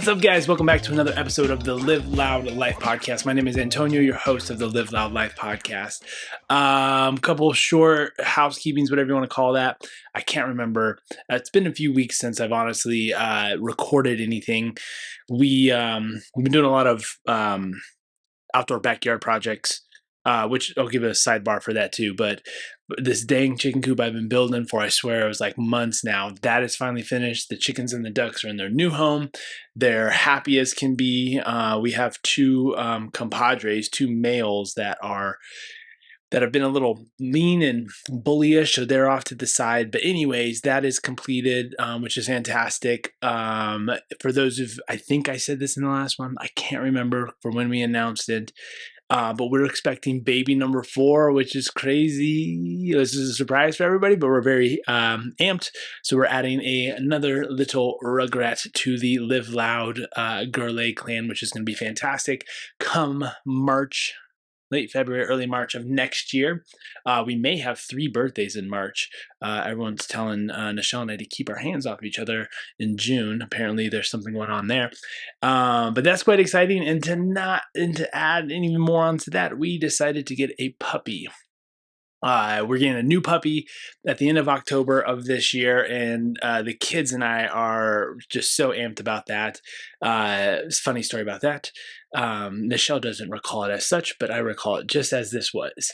What's up, guys? Welcome back to another episode of the Live Loud Life podcast. My name is Antonio, your host of the Live Loud Life podcast. Couple short housekeepings, whatever you want to call that. I can't remember. It's been a few weeks since I've honestly recorded anything. We've been doing a lot of outdoor backyard projects, which I'll give a sidebar for that too. But this dang chicken coop I've been building for, I swear it was like months now, that is finally finished. The chickens and the ducks are in their new home. They're happy as can be. We have two compadres, two males that have been a little mean and bullyish, so they're off to the side. But anyways, that is completed, which is fantastic. For those of, I think I said this in the last one, I can't remember for when we announced it. But we're expecting baby number 4, which is crazy. This is a surprise for everybody, but we're very amped. So we're adding another little rugrat to the Live Loud Gurule clan, which is going to be fantastic. Come March, late February, early March of next year. We may have 3 birthdays in March. Everyone's telling Nichelle and I to keep our hands off each other in June. Apparently there's something going on there. But that's quite exciting. And to add even more onto that, we decided to get a puppy. We're getting a new puppy at the end of October of this year, and the kids and I are just so amped about that. It's a funny story about that. Nichelle doesn't recall it as such, but I recall it just as this was.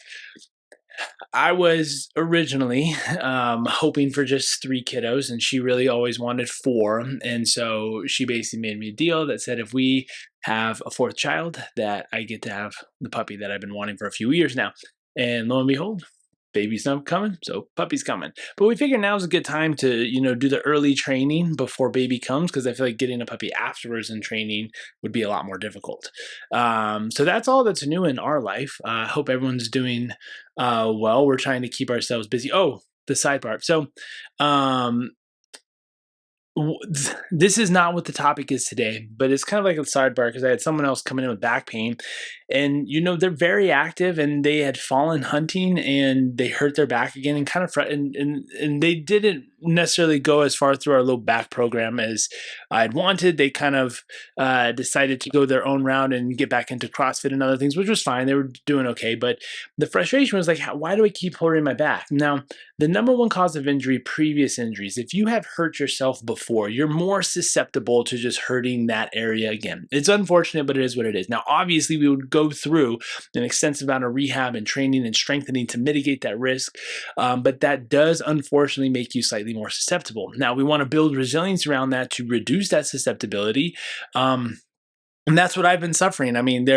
I was originally hoping for just 3 kiddos, and she really always wanted 4. And so she basically made me a deal that said if we have a 4th child, that I get to have the puppy that I've been wanting for a few years now. And lo and behold, baby's not coming, so puppy's coming. But we figure now's a good time to, do the early training before baby comes, because I feel like getting a puppy afterwards in training would be a lot more difficult. So that's all that's new in our life. I hope everyone's doing well. We're trying to keep ourselves busy. Oh, the sidebar. So this is not what the topic is today, but it's kind of like a sidebar because I had someone else coming in with back pain, and they're very active, and they had fallen hunting and they hurt their back again, and kind of and they didn't necessarily go as far through our low back program as I'd wanted. They kind of decided to go their own route and get back into CrossFit and other things, which was fine. They were doing okay, but the frustration was like, why do I keep hurting my back? Now, the number one cause of injury, previous injuries, if you have hurt yourself before, you're more susceptible to just hurting that area again. It's unfortunate, but it is what it is. Now, obviously, we would go through an extensive amount of rehab and training and strengthening to mitigate that risk, but that does unfortunately make you slightly more susceptible. Now, we want to build resilience around that to reduce that susceptibility. And that's what I've been suffering. I mean,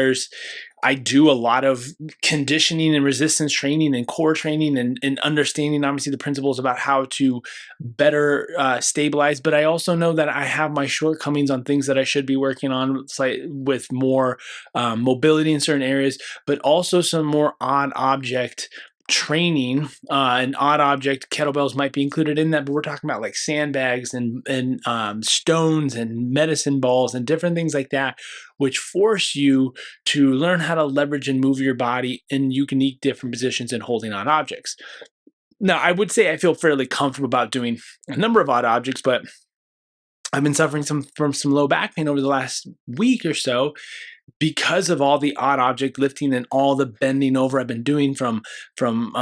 I do a lot of conditioning and resistance training and core training and understanding, obviously, the principles about how to better stabilize. But I also know that I have my shortcomings on things that I should be working on, with more mobility in certain areas, but also some more odd object training. And odd object kettlebells might be included in that, but we're talking about like sandbags and stones and medicine balls and different things like that, which force you to learn how to leverage and move your body in unique different positions and holding odd objects. Now, I would say I feel fairly comfortable about doing a number of odd objects, but I've been suffering from some low back pain over the last week or so, because of all the odd object lifting and all the bending over I've been doing from putting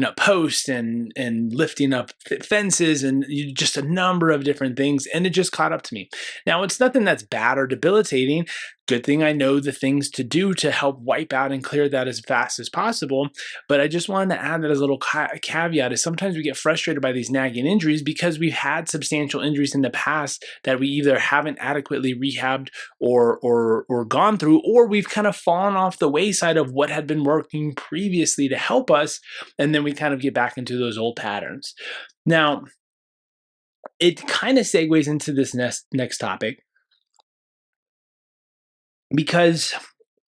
up posts and lifting up fences and just a number of different things. And it just caught up to me. Now, it's nothing that's bad or debilitating. Good thing I know the things to do to help wipe out and clear that as fast as possible. But I just wanted to add that as a little caveat, is sometimes we get frustrated by these nagging injuries because we've had substantial injuries in the past that we either haven't adequately rehabbed or gone through, or we've kind of fallen off the wayside of what had been working previously to help us, and then we kind of get back into those old patterns. Now, it kind of segues into this next topic, because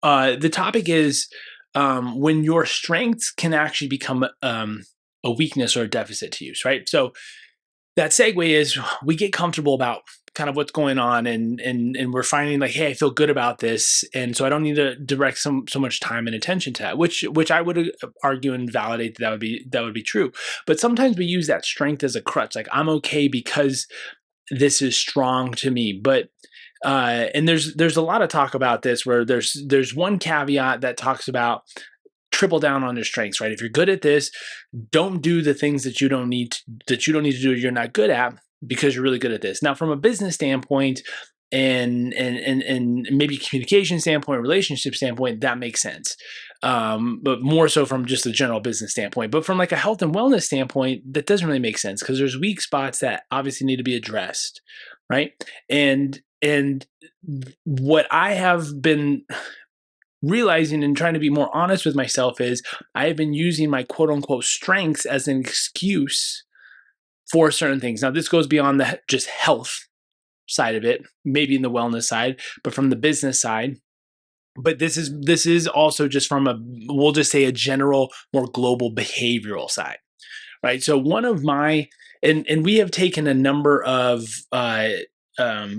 the topic is when your strengths can actually become a weakness or a deficit to use, right? So that segue is we get comfortable about kind of what's going on, and we're finding like, hey, I feel good about this, and so I don't need to direct so much time and attention to that, which I would argue and validate that would be true. But sometimes we use that strength as a crutch, like I'm okay because this is strong to me. But and there's a lot of talk about this where there's one caveat that talks about triple down on your strengths, right? If you're good at this, don't do the things that you don't need to do, you're not good at, because you're really good at this. Now, from a business standpoint and maybe communication standpoint, relationship standpoint, that makes sense. But more so from just a general business standpoint. But from like a health and wellness standpoint, that doesn't really make sense, because there's weak spots that obviously need to be addressed, right? And what I have been realizing and trying to be more honest with myself is I have been using my quote unquote strengths as an excuse for certain things. Now, this goes beyond the just health side of it, maybe in the wellness side, but from the business side. But this is also just from we'll just say a general, more global behavioral side, right? So one of my and we have taken a number of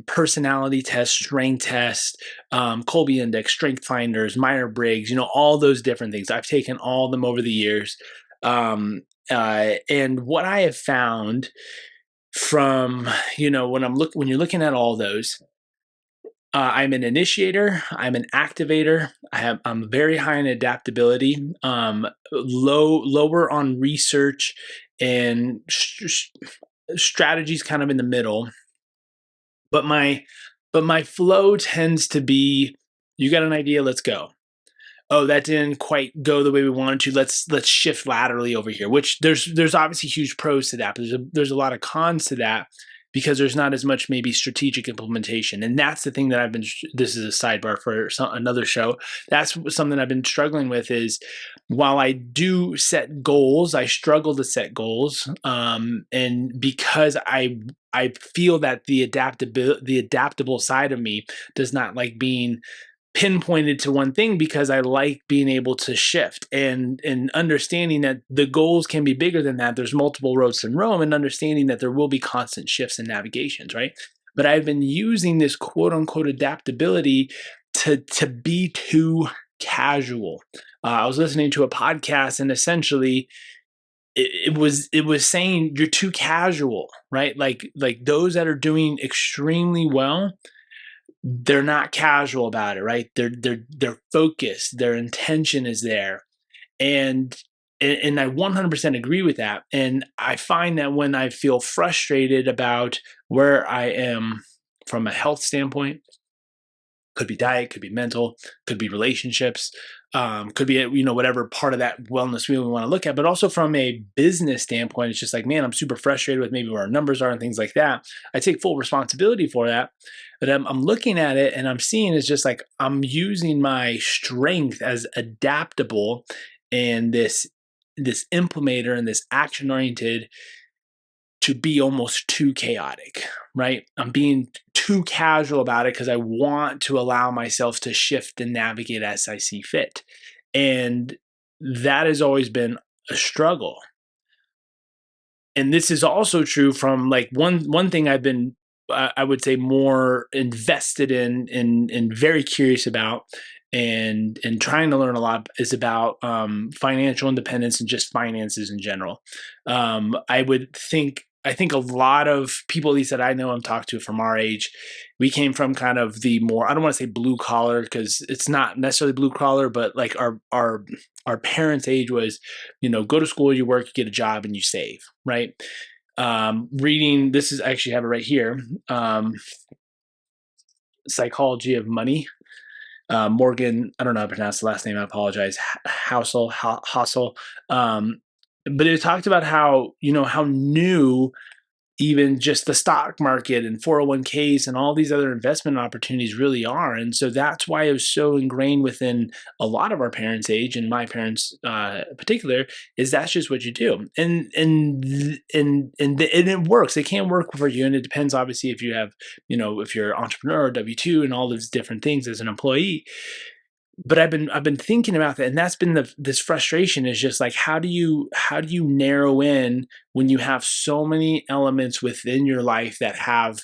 personality tests, strength tests, Colby Index, Strength Finders, Myers-Briggs, all those different things. I've taken all of them over the years. And what I have found from, when you're looking at all those, I'm an initiator, I'm an activator, I'm very high in adaptability, lower on research, and strategies kind of in the middle. But my flow tends to be, you got an idea, let's go. Oh, that didn't quite go the way we wanted to. Let's shift laterally over here, which there's obviously huge pros to that, but there's a lot of cons to that, because there's not as much maybe strategic implementation. And that's the thing that this is a sidebar for another show. That's something I've been struggling with, is while I do set goals, I struggle to set goals. And because I feel that the adaptable side of me does not like being pinpointed to one thing, because I like being able to shift and understanding that the goals can be bigger than that. There's multiple roads to Rome, and understanding that there will be constant shifts and navigations, right? But I've been using this quote unquote adaptability to be too casual. I was listening to a podcast, and essentially it was saying you're too casual, right? Like those that are doing extremely well, they're not casual about it, right? They're focused. Their intention is there, and I 100% agree with that. And I find that when I feel frustrated about where I am from a health standpoint, could be diet, could be mental, could be relationships, could be whatever part of that wellness wheel we want to look at. But also from a business standpoint, it's just like, man, I'm super frustrated with maybe where our numbers are and things like that. I take full responsibility for that, but I'm looking at it and I'm seeing it's just like I'm using my strength as adaptable, and this implementer and this action oriented, to be almost too chaotic, right? I'm being too casual about it because I want to allow myself to shift and navigate as I see fit. And that has always been a struggle. And this is also true from like one thing I've been, I would say, more invested in and very curious about, and trying to learn a lot, is about financial independence and just finances in general. I think a lot of people, at least that I know and talk to from our age, we came from kind of the more, I don't want to say blue collar, because it's not necessarily blue collar, but like our parents' age was, go to school, you work, you get a job, and you save, right? Reading, this is, I actually have it right here, Psychology of Money. Morgan, I don't know how to pronounce the last name, I apologize, Housel. But it talked about how, how new even just the stock market and 401ks and all these other investment opportunities really are. And so that's why it was so ingrained within a lot of our parents' age, and my parents in particular, is that's just what you do. And it works. It can work for you. And it depends, obviously, if you have, if you're an entrepreneur or W-2 and all those different things as an employee. But I've been thinking about that, and that's been this frustration, is just like, how do you narrow in when you have so many elements within your life that have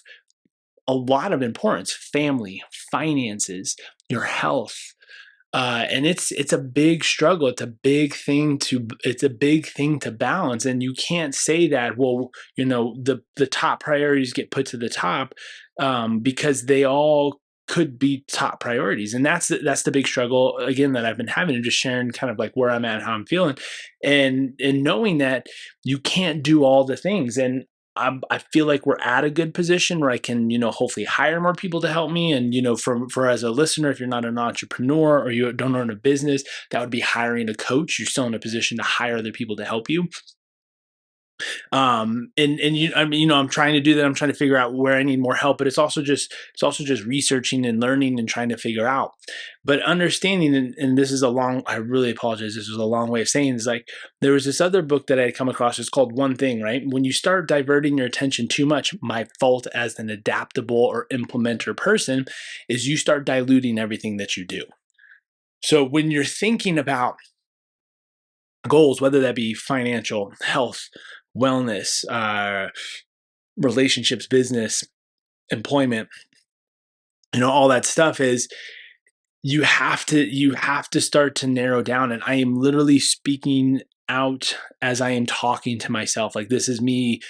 a lot of importance: family, finances, your health, And it's a big struggle. It's a big thing to balance. And you can't say that, well, the top priorities get put to the top, because they all could be top priorities. And that's the big struggle again that I've been having, and just sharing kind of like where I'm at, how I'm feeling, and knowing that you can't do all the things. And I feel like we're at a good position where I can, hopefully hire more people to help me. And, for as a listener, if you're not an entrepreneur or you don't own a business, that would be hiring a coach. You're still in a position to hire other people to help you. I'm trying to do that. I'm trying to figure out where I need more help, but it's also just researching and learning and trying to figure out. But understanding, and this is I really apologize. This was a long way of saying, is like, there was this other book that I had come across. It's called One Thing, right? When you start diverting your attention too much, my fault as an adaptable or implementer person is you start diluting everything that you do. So when you're thinking about goals, whether that be financial, health, wellness, relationships, business, employment, all that stuff, is you have to start to narrow down. And I am literally speaking out as I am talking to myself. Like, this is me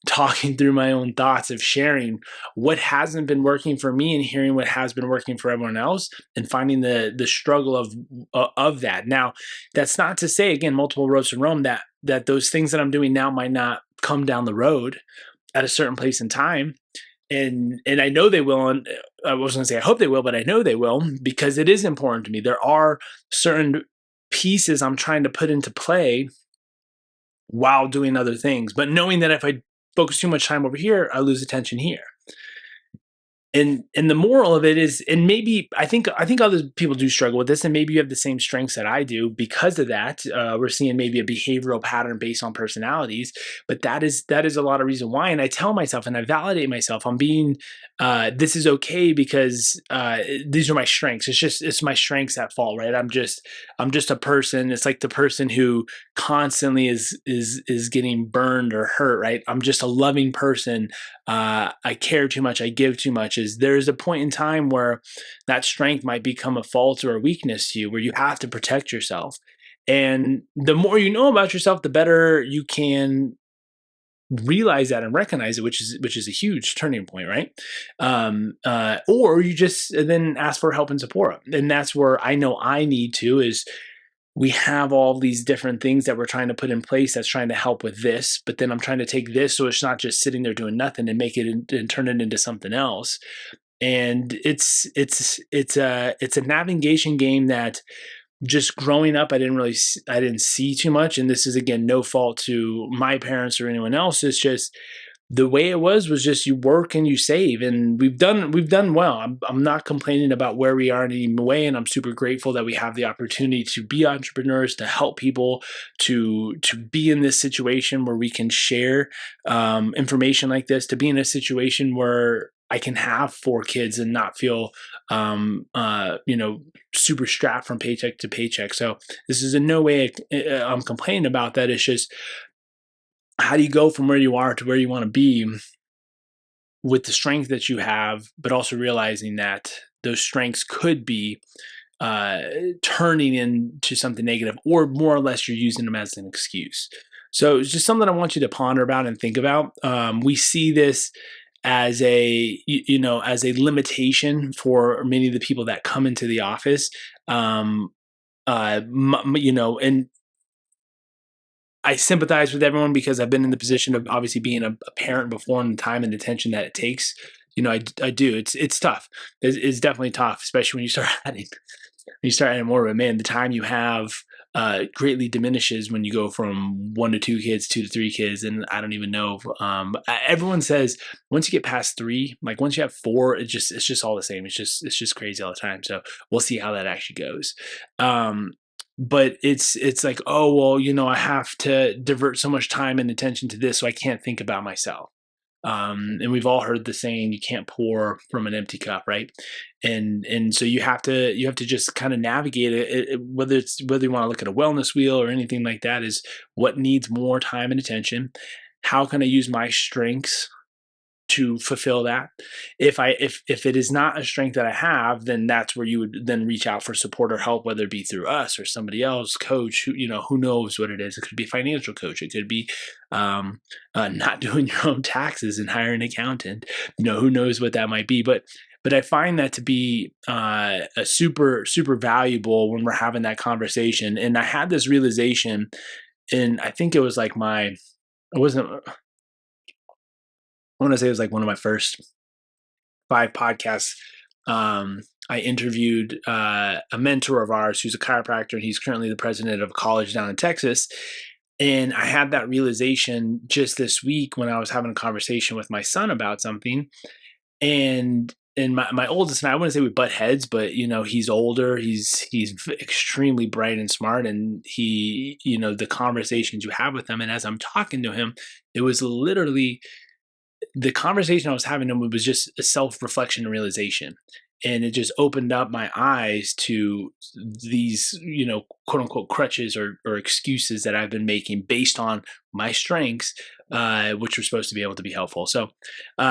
talking through my own thoughts, of sharing what hasn't been working for me and hearing what has been working for everyone else, and finding the struggle of that. Now, that's not to say, again, multiple roads to Rome, that those things that I'm doing now might not come down the road at a certain place in time. And I know they will. And I was going to say, I hope they will, but I know they will, because it is important to me. There are certain pieces I'm trying to put into play while doing other things, but knowing that if I focus too much time over here, I lose attention here. And the moral of it is, and maybe I think other people do struggle with this, and maybe you have the same strengths that I do because of that. We're seeing maybe a behavioral pattern based on personalities, but that is a lot of reason why. And I tell myself, and I validate myself, I'm being this is okay, because these are my strengths. It's my strengths at fault, right? I'm just a person. It's like the person who constantly is getting burned or hurt, right? I'm just a loving person. I care too much. I give too much. Is there's a point in time where that strength might become a fault or a weakness to you, where you have to protect yourself. And the more you know about yourself, the better you can realize that and recognize it, which is a huge turning point, right? Or you just then ask for help and support. And that's where I know I need to, is we have all these different things that we're trying to put in place that's trying to help with this, but then I'm trying to take this, so it's not just sitting there doing nothing, and make it and turn it into something else. And it's a navigation game that, just growing up, I didn't see too much. And this is, again, no fault to my parents or anyone else. It's just the way it was just you work and you save, and we've done well. I'm not complaining about where we are in any way, and I'm super grateful that we have the opportunity to be entrepreneurs, to help people, to be in this situation where we can share information like this, to be in a situation where I can have 4 kids and not feel super strapped from paycheck to paycheck. So this is in no way I'm complaining about that. It's just, how do you go from where you are to where you want to be with the strength that you have, but also realizing that those strengths could be turning into something negative, or more or less you're using them as an excuse. So it's just something I want you to ponder about and think about. We see this as as a limitation for many of the people that come into the office. And I sympathize with everyone, because I've been in the position of obviously being a parent before, and the time and attention that it takes. I do. It's tough. It's definitely tough, especially when you start adding more. But man, the time you have greatly diminishes when you go from 1 to 2 kids, 2 to 3 kids, and I don't even know. Everyone says once you get past 3, like once you have 4, it's just all the same. It's just crazy all the time. So we'll see how that actually goes. But it's like, oh, well, I have to divert so much time and attention to this, so I can't think about myself. And we've all heard the saying, you can't pour from an empty cup, right? And so you have to just kind of navigate it, whether you want to look at a wellness wheel or anything like that, is what needs more time and attention. How can I use my strengths to fulfill that. If it is not a strength that I have, then that's where you would then reach out for support or help, whether it be through us or somebody else, coach, who knows what it is. It could be a financial coach. It could be not doing your own taxes and hiring an accountant. Who knows what that might be. But I find that to be a super, super valuable when we're having that conversation. And I had this realization, and I think it was like I want to say it was like one of my first 5 podcasts. I interviewed a mentor of ours who's a chiropractor, and he's currently the president of a college down in Texas. And I had that realization just this week when I was having a conversation with my son about something. And my oldest, and I wouldn't say we butt heads, but he's older, he's extremely bright and smart, and he, the conversations you have with him, and as I'm talking to him, it was literally the conversation I was having him was just a self-reflection and realization. And it just opened up my eyes to these, quote unquote crutches or excuses that I've been making based on my strengths, which are supposed to be able to be helpful. So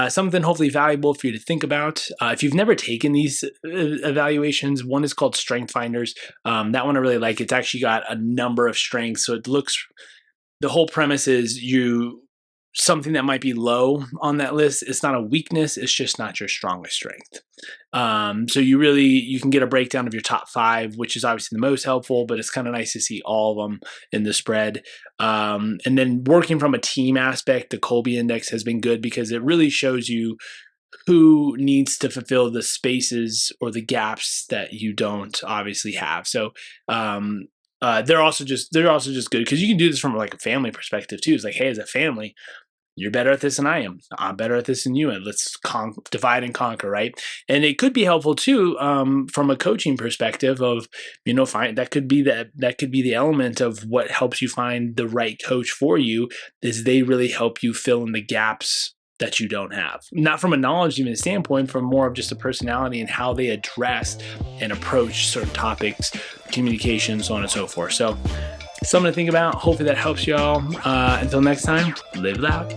something hopefully valuable for you to think about. If you've never taken these evaluations, one is called Strength Finders. That one I really like. It's actually got a number of strengths. So the whole premise is something that might be low on that list. It's not a weakness. It's just not your strongest strength. So you can get a breakdown of your top 5, which is obviously the most helpful, but it's kind of nice to see all of them in the spread. And then working from a team aspect, the Colby Index has been good because it really shows you who needs to fulfill the spaces or the gaps that you don't obviously have. So, they're also just good because you can do this from like a family perspective too. It's like, hey, as a family, you're better at this than I am. I'm better at this than you. And let's divide and conquer, right? And it could be helpful too, from a coaching perspective of, that could be the element of what helps you find the right coach for you, is they really help you fill in the gaps that you don't have. Not from a knowledge even standpoint, from more of just a personality and how they address and approach certain topics, communication, so on and so forth. So something to think about. Hopefully that helps y'all. Until next time, live loud.